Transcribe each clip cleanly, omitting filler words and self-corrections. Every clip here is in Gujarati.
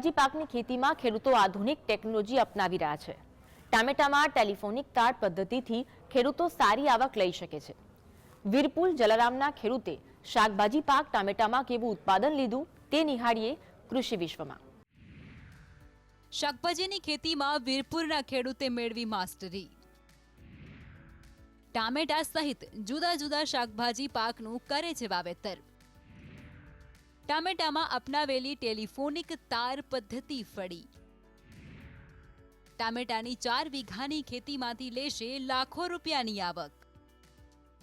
શાકભાજી પાકની ખેતીમાં ખેડૂતો આધુનિક ટેકનોલોજી અપનાવી રહ્યા છે। ટામેટામાં ટેલિફોનિક તાર પદ્ધતિથી ખેડૂતો સારી આવક લઈ શકે છે। વીરપુર જલારામના ખેડૂતે શાકભાજી પાક ટામેટામાં કેવું ઉત્પાદન લીધું તે નિહાળીએ કૃષિ વિશ્વમાં। શાકભાજીની ખેતીમાં વીરપુરના ખેડૂતે મેળવી માસ્ટરી। ટામેટા સહિત જુદા જુદા શાકભાજી પાકનું કરે છે વાવેતર। ટામેટામાં અપનાવેલી ટેલિફોનિક તાર પદ્ધતિ ફળી। ટામેટાની 4 વીઘાની ખેતીમાંથી લેશે લાખો રૂપિયાની આવક।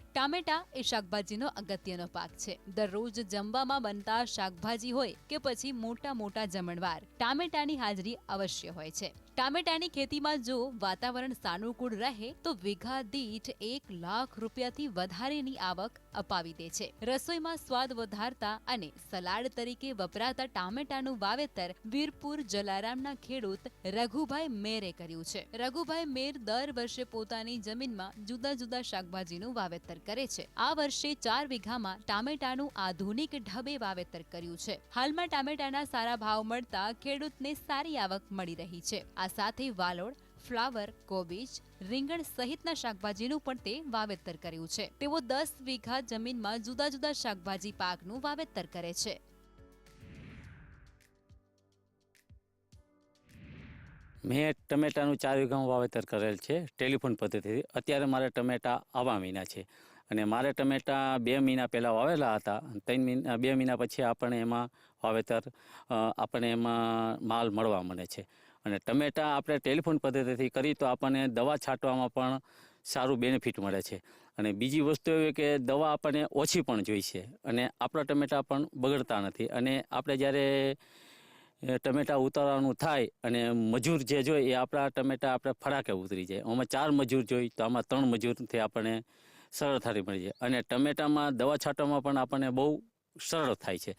ટામેટા એ શાકભાજીનો અગત્યનો પાક છે। દરરોજ જમવામાં બનતા શાકભાજી હોય કે પછી મોટા મોટા જમણવાર, ટામેટાની હાજરી અવશ્ય હોય છે। ટામેટાની ખેતીમાં જો વાતાવરણ સાનુકૂળ રહે તો વીઘા દીઠ 1 લાખ રૂપિયાથી વધારેની આવક અપાવી દે છે। રસોઈમાં સ્વાદ વધારતા અને સલાડ તરીકે વપરાતા ટામેટાનું વાવેતર વીરપુર જલારામના ખેડૂત રઘુભાઈ મેરે કર્યું છે। રઘુભાઈ મેર દર વર્ષે પોતાની જમીનમાં જુદા જુદા શાકભાજીનું વાવેતર કરે છે। આ વર્ષે 4 વીઘામાં ટામેટાનું આધુનિક ઢબે વાવેતર કર્યું છે। હાલમાં ટામેટાના સારા ભાવ મળતા ખેડૂતને સારી આવક મળી રહી છે। આ સાથે વાલોળ, ફ્લાવર, કોબીજ, રીંગણ સહિતના શાકભાજીનું પણ તે વાવેતર કર્યું છે। તેઓ 10 વીઘા જમીનમાં જુદા જુદા શાકભાજી પાકનું વાવેતર કરે છે। મેં ટમેટાનું 4 વીઘામાં વાવેતર કરેલ છે ટેલિફોન પદ્ધતિથી। અત્યારે મારે ટમેટા આવા મહિના છે અને મારે ટમેટા 2 મહિના પહેલાં વાવેલા હતા। 2 મહિના પછી આપણે એમાં વાવેતર આપણે એમાં માલ મળવા મળે છે। અને ટમેટા આપણે ટેલિફોન પદ્ધતિથી કરી તો આપણને દવા છાંટવામાં પણ સારું બેનિફિટ મળે છે। અને બીજી વસ્તુ એવી કે દવા આપણને ઓછી પણ જોઈશે અને આપણા ટમેટા પણ બગડતા નથી। અને આપણે જ્યારે ટમેટા ઉતારવાનું થાય અને મજૂર જે જોઈએ એ આપણા ટમેટા આપણે ફડાકે ઉતરી જાય। આમાં 4 મજૂર જોઈ તો આમાં 3 મજૂરથી આપણને સરળતાથી મળી જાય અને ટમેટામાં દવા છાંટવામાં પણ આપણને બહુ સરળ થાય છે।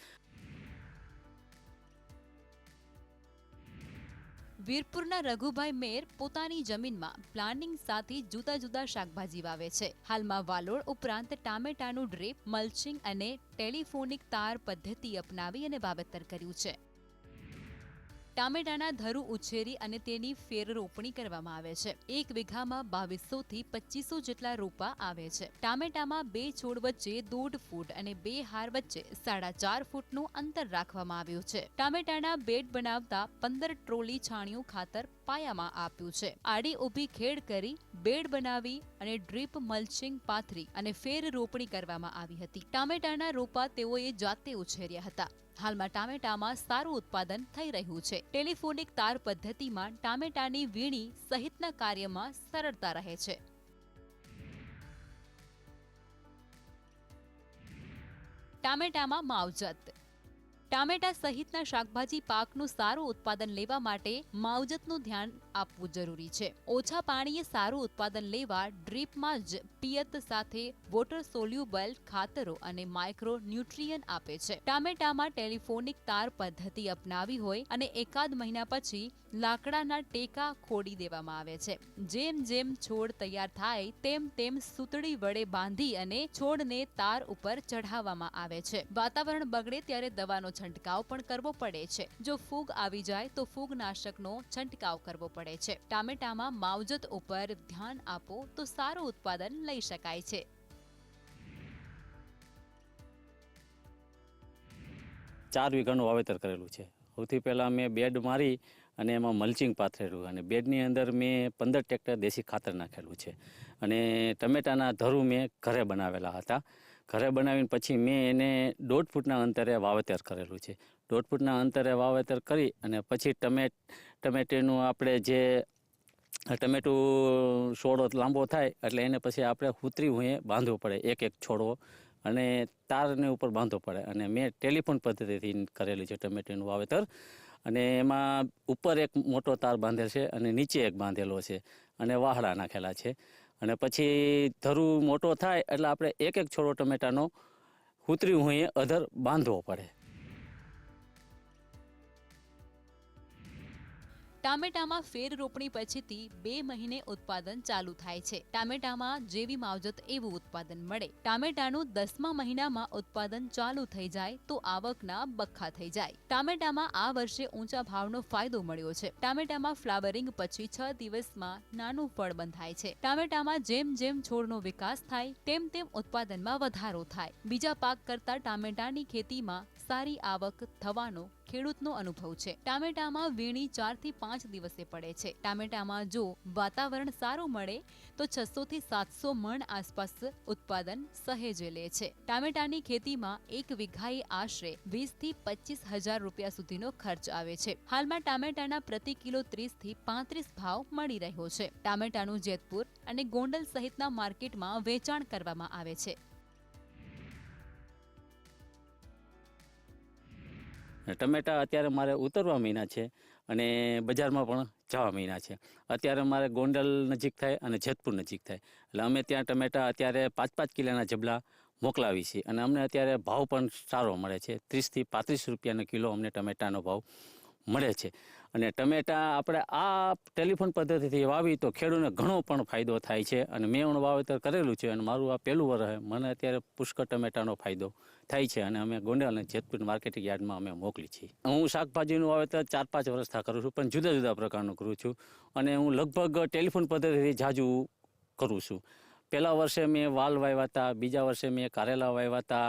વીરપુરના રઘુભાઈ મેર પોતાની જમીનમાં પ્લાનિંગ સાથે જુદા જુદા શાકભાજી વાવે છે। હાલમાં વાલોળ ઉપરાંત ટામેટાનું ડ્રીપ, મલ્ચિંગ અને ટેલિફોનિક તાર પદ્ધતિ અપનાવી અને વાવેતર કર્યું છે। ટામેટાના ધરું ઉછેરી અને તેની ફેર રોપણી કરવામાં આવે છે। 1 વીઘામાં 2200 થી 2500 જેટલા રોપા આવે છે। ટામેટામાં 2 છોડ વચ્ચે 1.5 ફૂટ અને 2 હાર વચ્ચે 4.5 ફૂટનું અંતર રાખવામાં આવ્યું છે। ટામેટાના બેડ બનાવતા 15 ટ્રોલી છાણિયું ખાતર પાયામાં આપ્યું છે। આડી ઊભી ખેડ કરી બેડ બનાવી અને ડ્રીપ, મલ્ચિંગ પાથરી અને ફેર રોપણી કરવામાં આવી હતી। ટામેટાના રોપા તેઓએ જાતે ઉછેર્યા હતા। હાલમાં ટામેટામાં સારું ઉત્પાદન થઈ રહ્યું છે। ટેલિફોનિક તાર પદ્ધતિમાં ટામેટાની વીણી સહિતના કાર્યમાં સરળતા રહે છે। ટામેટામાં માવજત। ટામેટા સહિતના શાકભાજી પાકનું સારું ઉત્પાદન લેવા માટે માવજતનું ધ્યાન આપવું જરૂરી છે। ઓછા પાણીએ સારું ઉત્પાદન લેવા ડ્રીપમાં જ પિયત સાથે વોટર સોલ્યુબલ ખાતરો અને માઇક્રો ન્યુટ્રિયન આપે છે। ટામેટામાં ટેલિફોનિક તાર પદ્ધતિ અપનાવી હોય અને એકાદ મહિના પછી લાકડાના ટેકા ખોડી દેવામાં આવે છે। જેમ જેમ છોડ તૈયાર થાય તેમ તેમ સૂતળી વડે બાંધી અને છોડને તાર ઉપર ચઢાવવામાં આવે છે। વાતાવરણ બગડે ત્યારે દવાનો છંટકાવ પણ કરવો પડે છે। જો ફૂગ આવી જાય તો ફૂગનાશકનો છંટકાવ કરવો પડે છે। ટામેટામાં માવજત ઉપર ધ્યાન આપો તો સારું ઉત્પાદન લઈ શકાય છે। ચાર વીઘાનું વાવેતર કરેલું છે। સૌથી પહેલાં મેં બેડ મારી અને એમાં મલ્ચિંગ પાથરેલું અને બેડની અંદર મેં 15 ટ્રેક્ટર દેશી ખાતર નાખેલું છે। અને ટમેટાના ધરું મેં ઘરે બનાવેલા હતા। ઘરે બનાવીને પછી મેં એને 1.5 ફૂટના અંતરે વાવેતર કરેલું છે। 1.5 ફૂટના અંતરે વાવેતર કરી અને પછી ટમેટીનું આપણે જે ટમેટું છોડો લાંબો થાય એટલે એને પછી આપણે હુતરી હુંએ બાંધવો પડે, એક છોડવો અને તારની ઉપર બાંધવો પડે। અને મેં ટેલિફોન પદ્ધતિથી કરેલી છે ટમેટીનું વાવેતર। અને એમાં ઉપર એક મોટો તાર બાંધેલ છે અને નીચે એક બાંધેલો છે અને વાહડા નાખેલા છે। અને પછી ધરું મોટો થાય એટલે આપણે એક છોડો ટમેટાનો હુતરી હુંએ અધર બાંધવો પડે। ટામેટામાં ફેર રોપણી પછીથી 2 મહિને ઉત્પાદન ચાલુ થાય છે. ટામેટામાં જેવી માવજત એવું ઉત્પાદન મળે. ટામેટાનું 10મા મહિનામાં ઉત્પાદન ચાલુ થઈ જાય તો આવકના બખ્ખા થઈ જાય. ટામેટામાં આ વર્ષે ઊંચા ભાવનો ફાયદો મળ્યો છે. ટામેટામાં ફ્લાવરિંગ પછી 6 દિવસમાં નાનું ફળ બંધાય છે. ટામેટામાં જેમ જેમ છોડનો વિકાસ થાય તેમ તેમ ઉત્પાદનમાં વધારો થાય. બીજા પાક કરતા ટામેટાની ખેતીમાં સારી આવક થવાનો ખેડૂતનો અનુભવ છે. ટામેટામાં વીણી 4 થી 5 દિવસે પડે છે. ટામેટામાં જો વાતાવરણ સારું મળે તો 600 થી 700 મણ આસપાસ ઉત્પાદન સહેજે લે છે. ટામેટાની ખેતીમાં 1 વીઘાએ આશરે 20 થી 25 હજાર રૂપિયા સુધીનો ખર્ચ આવે છે. હાલમાં ટામેટાના પ્રતિ કિલો 30 થી 35 ભાવ મળી રહ્યો છે. ટામેટાનું જેતપુર અને ગોંડલ સહિતના માર્કેટમાં વેચાણ કરવામાં આવે છે. ટમેટા અત્યારે મારે ઉતરવા મહિના છે અને બજારમાં પણ જવા મહિના છે. અત્યારે મારે ગોંડલ નજીક થાય અને જેતપુર નજીક થાય એટલે અમે ત્યાં ટમેટા અત્યારે 5-5 કિલોના જબલા મોકલાવી છીએ અને અમને અત્યારે ભાવ પણ સારો મળે છે. 30 થી 35 રૂપિયાનો કિલો અમને ટમેટાનો ભાવ મળે છે. અને ટમેટા આપણે આ ટેલિફોન પદ્ધતિથી વાવી તો ખેડૂતને ઘણો પણ ફાયદો થાય છે. અને મેં પણ વાવેતર કરેલું છે અને મારું આ પહેલું વર્ષ મને અત્યારે પુષ્કળ ટમેટાનો ફાયદો થાય છે અને અમે ગોંડલ અને જેતપુર માર્કેટિંગ યાર્ડમાં અમે મોકલી છીએ. હું શાકભાજીનું વાવેતર 4-5 વર્ષથી કરું છું પણ જુદા જુદા પ્રકારનું કરું છું અને હું લગભગ ટેલિફોન પદ્ધતિથી જાજુ કરું છું. પહેલા વર્ષે મેં વાલ વાવ્યા હતા, બીજા વર્ષે મેં કારેલા વાવ્યા હતા,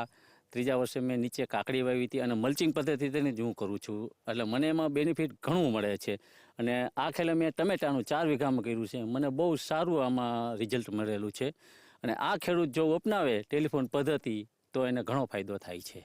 ત્રીજા વર્ષે મેં નીચે કાકડી વાવી હતી અને મલ્ચિંગ પદ્ધતિથી જ હું કરું છું. એટલે મને એમાં બેનિફિટ ઘણું મળે છે. અને આ ખેલે મેં ટમેટાનું 4 વીઘામાં કર્યું છે. મને બહુ સારું આમાં રિઝલ્ટ મળેલું છે અને આ ખેડૂત જો અપનાવે ટેલિફોન પદ્ધતિ તો એને ઘણો ફાયદો થાય છે.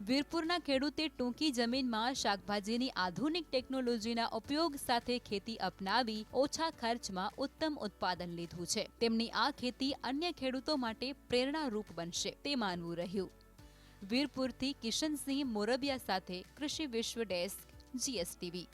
વીરપુરના ખેડૂતે ટૂંકી જમીનમાં શાકભાજીની આધુનિક ટેકનોલોજીના ઉપયોગ સાથે ખેતી અપનાવી ઓછા ખર્ચમાં ઉત્તમ ઉત્પાદન લીધું છે. તેમની આ ખેતી અન્ય ખેડૂતો માટે પ્રેરણારૂપ બનશે તે માનવું રહ્યું. વીરપુરથી કિશનસિંહ મોરબિયા સાથે કૃષિ વિશ્વ ડેસ્ક, GSTV.